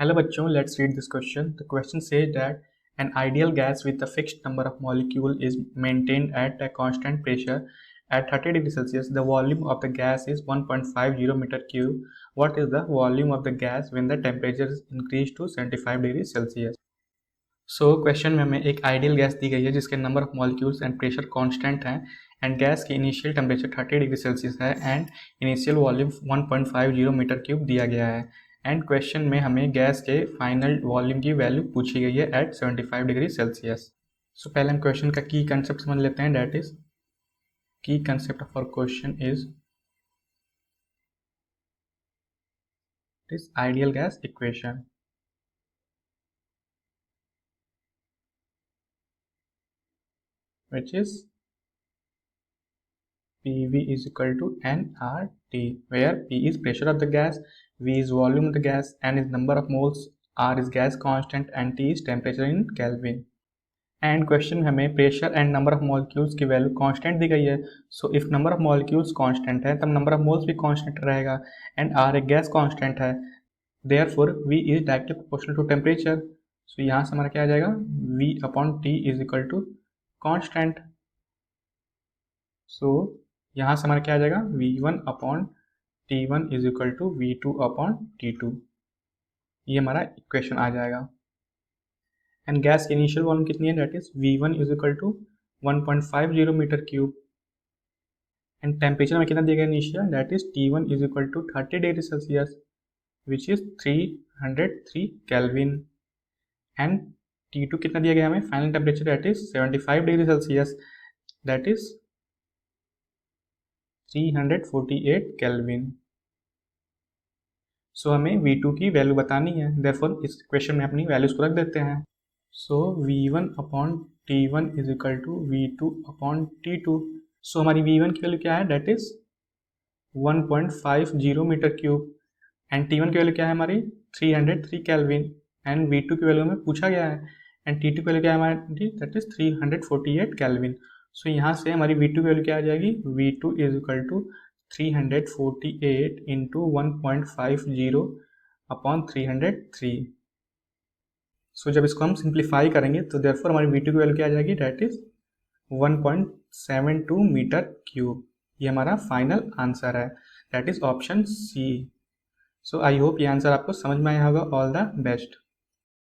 Hello bachcho, let's read this question. The question says that an ideal gas with a fixed number of molecules is maintained at a constant pressure at 30 degrees Celsius. The volume of the gas is 1.50 meter cube. What is the volume of the gas when the temperature is increased to 75 degrees Celsius? Question में हमें एक ideal gas दी गई है जिसके number of molecules and pressure constant है and gas की initial temperature 30 degree Celsius है and initial volume 1.50 metre cube दिया गया है एंड क्वेश्चन में हमें गैस के फाइनल वॉल्यूम की वैल्यू पूछी गई है एट 75 डिग्री सेल्सियस। सो पहले हम क्वेश्चन का की कंसेप्ट समझ लेते हैं। That is key concept of our question is ideal gas equation which is PV is equal to nRT, where P is pressure of the gas, V is volume of the gas, N is number of moles, R is gas constant and T is temperature in Kelvin. And question में हमें pressure and number of molecules की value constant दी गई है। So if number of molecules constant है तब number of moles भी constant रहेगा एंड आर एक गैस कांस्टेंट है, therefore V is directly proportional to temperature. So यहाँ से हमारा क्या आ जाएगा, V upon T is equal to constant. So यहाँ से हमारा क्या आ जाएगा, V1 upon T1 is equal to V2 upon T2, ये हमारा इक्वेशन आ जाएगा। एंड गैस की इनिशियल वॉल्यूम कितनी है, that is V1 is equal to 1.50 metre cube and temperature में कितना दिया गया initial, that is T1 is equal to 30 degree Celsius which is 303 kelvin and T2 कितना दिया गया हमें, final temperature that is 75 degree Celsius that is 348 kelvin. So हमें V2 की वैल्यू बतानी है, देयरफॉर इस क्वेश्चन में अपनी वैल्यूज को रख देते हैं। So V1 upon T1 is equal to V2 upon T2। So हमारी V1 की वैल्यू क्या है, that is 1.50 metre cube and T1 की वैल्यू क्या है हमारी 303 केल्विन एंड V2 की वैल्यू हमें पूछा गया है एंड T2 की वैल्यू क्या है हमारी, दैट इज 348 केल्विन। सो यहाँ से हमारी V2 की वैल्यू क्या आ जाएगी, V2 is equal to 348 into 1.50 upon 303। So जब इसको हम सिंप्लीफाई करेंगे तो देयरफॉर हमारी V2 की वैल्यू क्या आ जाएगी, दैट इज 1.72 मीटर क्यूब। ये हमारा फाइनल आंसर है, that is option C. So I hope ये आंसर आपको समझ में आया होगा। All the best.